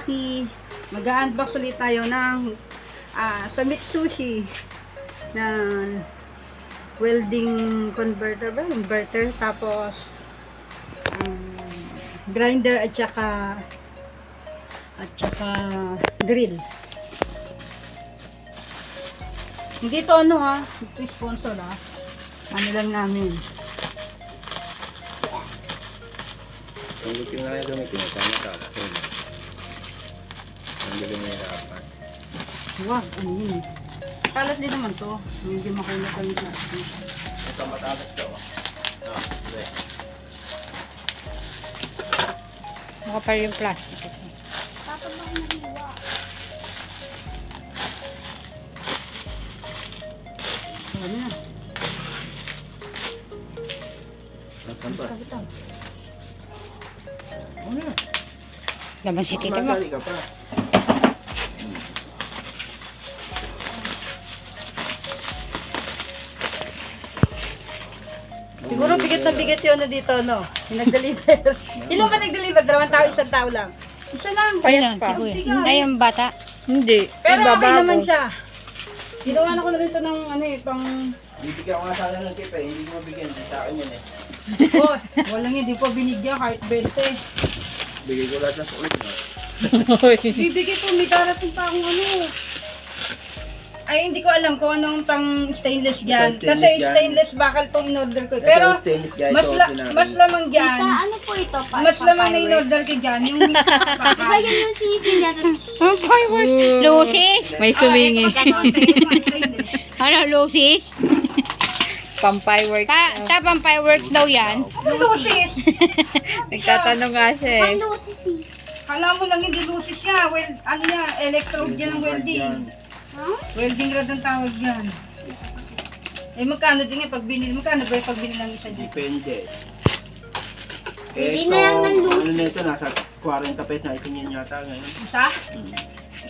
Maki. Mag-unbox ulit tayo ng sa Mitsubishi na welding inverter, tapos grinder at saka drill. Hindi to ano ha, ito sponsor ha. Ano lang namin. Kung gusto nga yung gamitin, tama tapos. Ang galing na hirapan. Wow, ano yun? Kalat din naman to. Hindi makulat ang plastic. Ito matalas to. Okay. Makapal yung plastic. Papa ba nahiwa? Ano na? Nasaan ba? Ano na? Laban si tita mo. Matali ka pa. Siguro bigat na bigat yun na dito, no? Yung nag-deliver. Ilan ba nag-deliver? 2 tao, 1 tao lang. Isa lang. Ayun, si kuya. Ay, yung bata. Hindi. Pero okay naman siya. Ginawa na ko na rin ito ng ano eh, pang... Bibigyan ko nga sana ng tip eh. Hindi ko mabigyan. Di sa akin yun eh. Oh, walang hindi pa binigyan kahit 20. Bigay ko lahat ng sulit. Bibigay ko, may darating pa akong ano. Ay, hindi ko alam kung anong pang stainless dyan. Stainless Kasi yan. stainless bakal tong in-order ko. Pero, mas lamang dyan. Tita, ano po ito? Mas lamang na in-order ko dyan. Yung Di ba yun yung sisi niya? Oh, fireworks. Lucis. May sumingi. Ano, Lucis? Pang-fireworks. Tapang fireworks daw yan. Ano lucis? Nagtatanong nga siya eh. Ano sisi? Kala mo lang hindi lucis niya. Well, ano niya, electrode yan ng welding. Huh? Welding rod ang tawag yan. Eh, magkano din nga pag binili? Magkano ba yung pag binili ng isa dyan? Depende. Bili na lang ng Ano lucis. na ito? Nasa 40 pesos na ito niyan yata ngayon. Isa?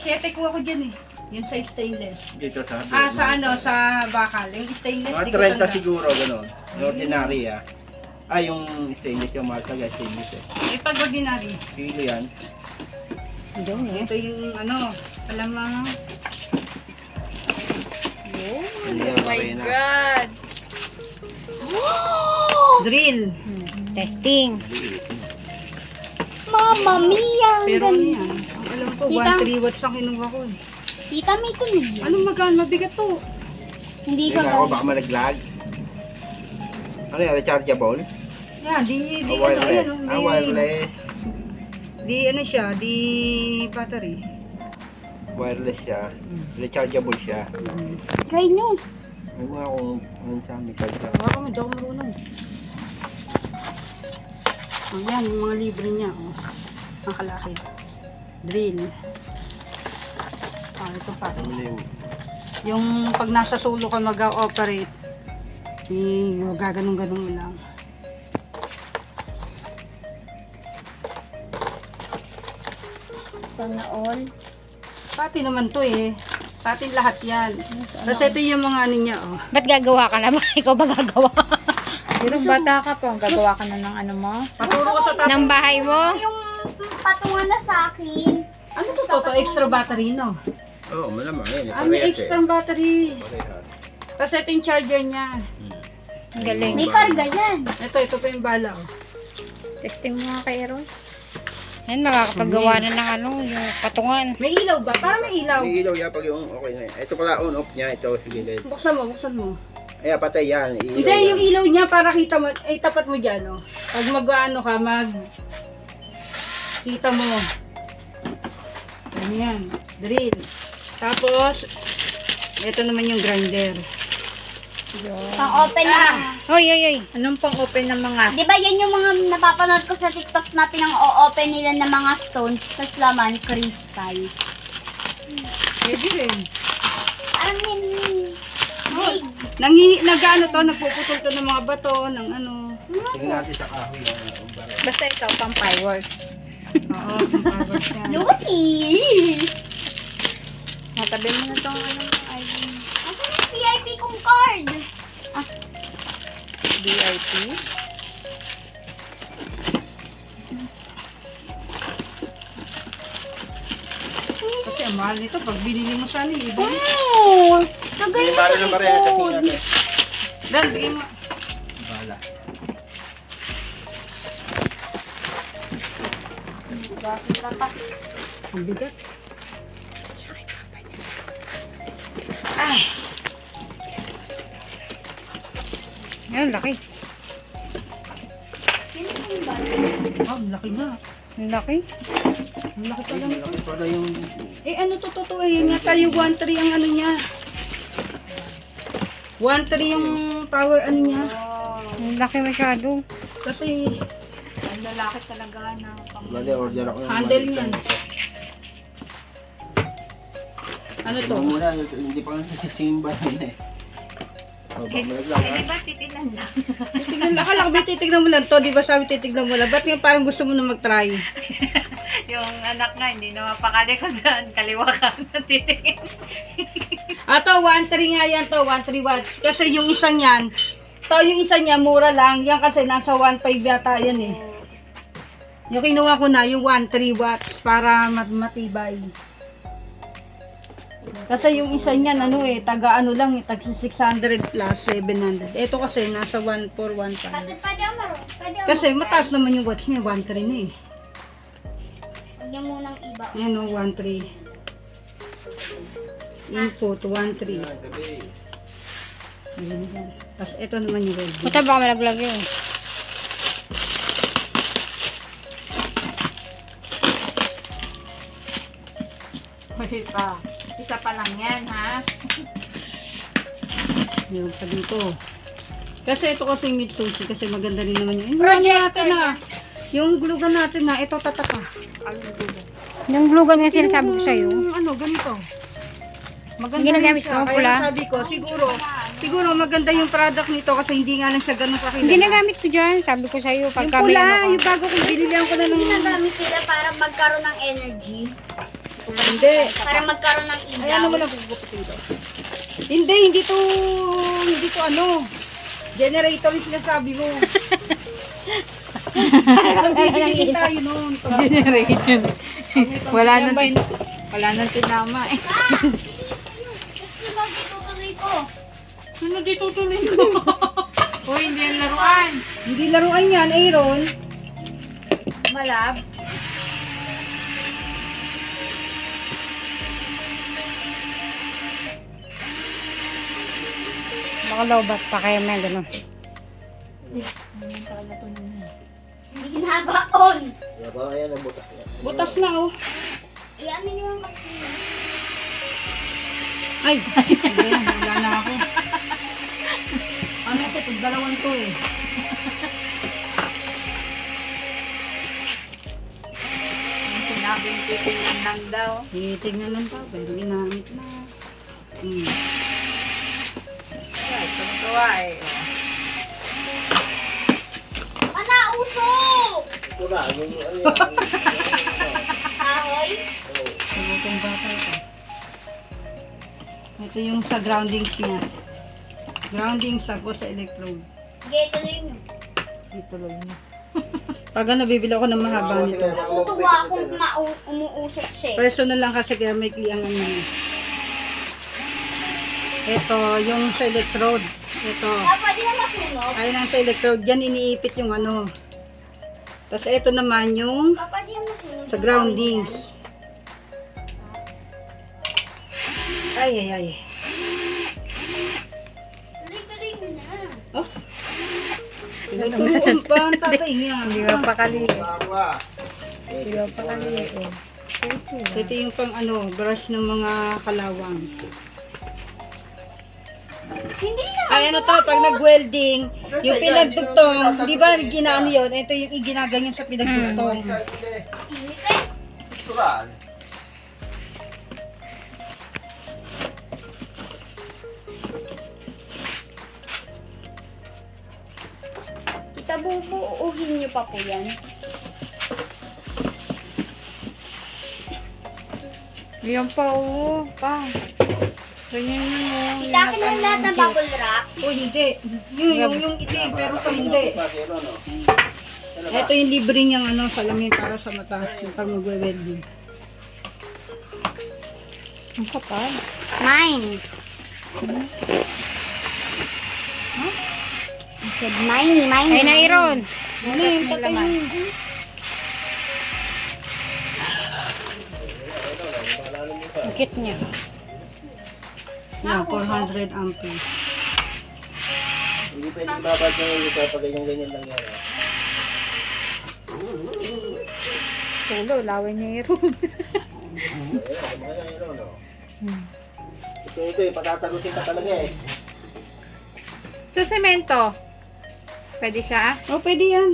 7 ko ako dyan eh. Yung sa stainless. Dito sa... Sa ano, sa bakal. Yung stainless, di ko Mga 30 tanda. siguro, gano'n. Yung ordinary ah. Yung stainless yung mahal talaga, stainless eh. Eh, pag ordinary. Kilo yan. Ito yung ano, alam mo, Ano yan, Oh my arena. God! drill. Testing. Mamma mia! ang Pero ano ganda. yan? Ang alam ko, Tita. 1-3 watts ang kinuha ko eh. Tita, may tunog yan. Anong magkano? Mabigat to. Hindi Hindi ka ako, gaya. baka malaglag. Ano yan, rechargeable? Yan, di ano, Wireless. ayan, oh, di, Wireless. di ano siya, di battery. Wireless siya. Rechargeable siya. Try nyo. May mga kung ano siya, may charger. Baka mo, di ako marunong. Ayan, yung mga libre niya, oh. Ang kalaki. Drill. Ito pa. Ano na yung Yung pag nasa solo ka mag-operate, gaganong-ganong mo lang. Sana all. Pati naman to eh. Sa atin lahat yan. Kasi ito yung mga ano niya, oh. Ba't gagawa ka na ba? Ikaw ba gagawa? Pero bata ka pa, gagawa ka na ng ano mo? Paturo ko sa tapos. Ng bahay mo? Yung patungan na sa akin. Ano to? Extra battery, no? Oo, malamang yan. May extra battery. Parehas. Tapos ito yung charger niya. Ang galing. May karga yan. Ito pa yung bala, oh. Testing mo nga kay Aaron. Yan, makakapagawa na ng ano, yung patungan. May ilaw ba? Parang may ilaw. May ilaw yan pag yung okay na yan. Ito pala on off niya. Ito, sige guys. Buksan mo. Ayan, patay yan. Ilaw Hindi, yan. yung ilaw niya para kita mo, tapat mo dyan, oh. Pag mag-ano ka, kita mo. Ganyan, drill. Tapos, ito naman yung grinder. Pang-open na. Hoy, hoy, hoy. Anong pang-open ng mga? Di ba yan yung mga napapanood ko sa TikTok na pinang-o-open nila ng mga stones, tas laman, crystal. Pwede rin. Parang yun. Nag-ano to, nagpuputol to ng mga bato, ng ano. Tingnan natin sa kahoy. Basta ikaw, pang-fireworks. Oo, kung power yan. Lucy's! Matabi mo na itong ano, ID. Asan yung VIP kong card? VIP. ang mahal nito. Pag binili mo sana, iba. Oh! Nagay na Para na pareha sa tingin natin. Dan, bigay mo. Bahala. Ang bigat. Ayun, laki. Ang laki na. Ang laki. Ang laki pala. Malaki pala yung... Eh, ano to, totoo eh. Nga tayo 1.3 ang ano niya. 1.3 yung power ano niya. Ang laki masyado. Kasi Ang lalaki talaga na pang... Bali, order ako ng handle maliit niyan. na. Ano to? Ito muna, hindi pa nga nagsisimba yun eh. O, bumalik lang ha. Di ba titinan lang? Titignan lang. Akala ko ba titignan mo lang to? Di ba sabi titignan mo lang? Ba't nga parang gusto mo na mag-try? Yung anak nga, hindi na mapakali kung saan kaliwa ka natitingin. Ato, 1.3 nga yan to. 1.3 watts. Kasi yung isang yan, to yung isa niya, mura lang. Yan kasi nasa 1.5 yata yan eh. Yung kinuha ko na, yung 1.3 watts para matibay. Kasi yung isa niyan, ano eh, taga ano lang eh, tag 600 plus 700. Ito kasi nasa 1.4, 1.5. Kasi pwede ako marunong. Pwede ako Kasi mataas naman yung watts niya, 1.3 na eh. Huwag niya munang iba. Ayan o, 1.3. Input, 1.3. Ayan yan. Tapos ito naman yung red. Puta, baka malaglag yun. Hindi pa. Isa pa lang yan, ha? Meron pa dito. Kasi ito kasi yung Mitsubishi kasi maganda rin naman yung Projector natin na. Yung glue gun natin na, ito tataka. Yung glue gun nga sinasabi ko sa'yo. Ano, ganito. Maganda Yung ginagamit rin siya. ko, Kaya pula. sabi ko, siguro maganda yung product nito kasi hindi nga lang siya ganun kakilala. Hindi nagamit ko dyan. Sabi ko sa'yo, Yung pagka may pula, ano yung ka. bago kong binilihan ko na ng... Ginagamit sila para magkaroon ng energy. Hindi. Para magkaroon ng ilaw. Ayan mo lang gugupitin to. Hindi to ano. Generator yung sinasabi mo. Magbibigay tayo nun. Generation. Wala nang tinama eh. Kasi magtutuloy ko. Ano dito tuloy ko? Uy, hindi yan laruan. Hindi laruan yan, Aaron. Malab. Baka lobat pa kayo may gano'n. Hindi ginagaon. Kaya ba, ayan ang butas yan. Butas na oh. Iyan niyo yung kasi. Ay, hindi, wala na ako. Ano ito, dalawan to eh. Yung sinabing titingnan lang daw. Tingnan lang pa, pero ginamit na. Ay, tuwa eh. Usok! Ito na, yung ano yan. Ahoy? Itong bata ito. Ito yung sa groundings niya. Groundings ako sa electrode. Sige, tuloy nyo. Ituloy niya. Pag ano, bibili ako ng mahaba nito. Natutuwa akong umuusok siya. Personal lang kasi kaya may kliyang ano niya. Ito, yung sa electrode. Ito. Pwede na masunog? Ayun ang sa electrode. Diyan iniipit yung ano. Tapos ito naman yung Pwede na masunog? sa groundings. Ay, ay, ay. Tuloy-tuloy nyo na. Oh. Tinuturuan pa ang tatay niya. Hindi ka pakali. Hindi ka pakali. Ito yung pang ano, brush ng mga kalawang. Hindi na. Ay, ano to, pag nag-welding, yung pinagdugtong, di ba ginaano yun? Ito yung ginaganyan sa pinagdugtong. Init eh. Natural. Kita buuhin nyo pa po yan. Yan pa, oo. Pa. Ganyan yun, oo. Kita akin lang lahat ng bubble wrap. O hindi, yung itim, pero pa hindi. Ito yung libre niyang ano, salamin para sa mata, yung pag mag-welding. Ang kapal. Mine. I said mine. Ay, Nairon. Ano yung tatay? Ikit niya. Yan, 400 ampere. Hindi pwedeng babad ng ulit kapag ganyan-ganyan lang yan. ah. Tulo, lawin niya Iron. Ito eh, patatalusin ka talaga eh. Sa semento. Pwede siya? Oh, pwede yan.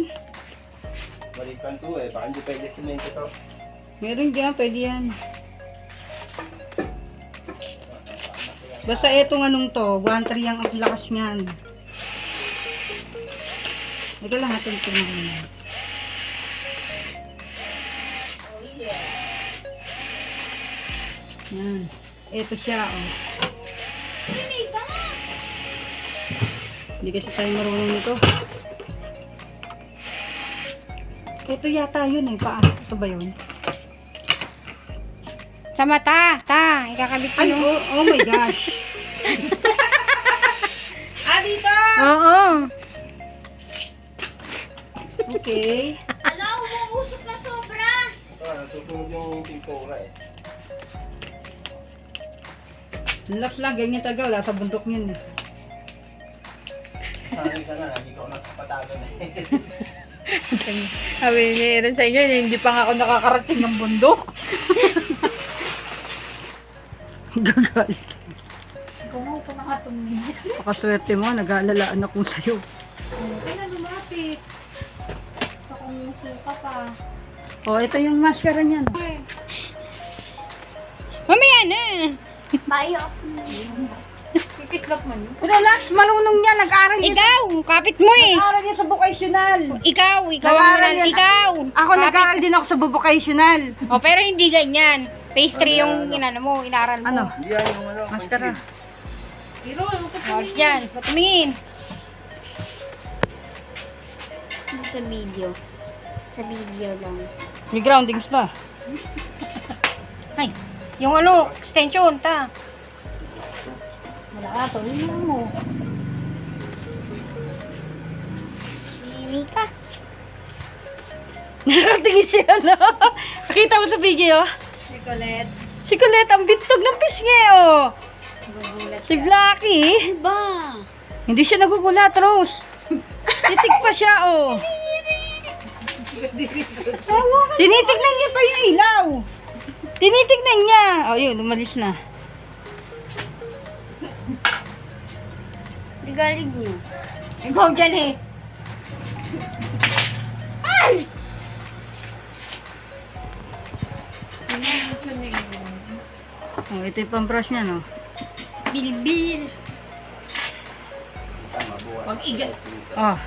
Balikan to eh, baka hindi pwede simento to. Meron dyan, pwede yan. Basta etong anong to, 1.3 ang lakas niyan. Ito lang natin ito na. Yan. Ito siya, oh. Hindi kasi tayo marunong nito. Ito yata yun eh. Ito ba yun? Sa mata. Ikakabit ko Ay, yung... oh my gosh. Dito! Oo. Okay. Ala, umuusok na sobra. Ito, nasusunod yung pintura eh. Relax lang, ganyan talaga. Wala sa bundok yun. Sanay ka na, hindi ko nakapatagan eh. Sabi ni Iron sa inyo, hindi pa nga ako nakakarating ng bundok. Gagalit. Kung ako nakatumingin. Pakaswerte mo, nag-aalalaan ako sa'yo. Ay na, lumapit. Akong suka pa. Oh, ito yung mascara niya. No? Mamaya na. Bayo. Kikislap mo yun. Relax, marunong niya. Nag-aaral niya. Ikaw, kapit mo eh. Nag-aaral niya sa vocational. Ikaw ang Nag-aaral meron. yan. Ikaw. Ako nag-aaral din ako sa vocational. O, pero hindi ganyan. Pastry yung inano mo, inaral mo. Ano? Hindi yan yung ano, Mascara. Oras dyan, patumingin. Sa video. Sa video lang. May groundings pa. Ay, yung ano, extension, ta. Wala ka, tuloy lang mo. Mimi ka. Nakatingin siya, no? Nakita mo sa video? Nicolette. Si Colette, ang bintog ng pisngi, oh. Si Blacky. Ba? Hindi siya nagugulat, Rose. Titig pa siya, oh. Tinitignan niya pa yung ilaw. Tinitignan niya. Oh, yun, lumalis na. Galing niyo. Ikaw dyan eh. Oh, ito yung pang-brush niya, no? Bilbil. tama buwan. Pag igat. Oh,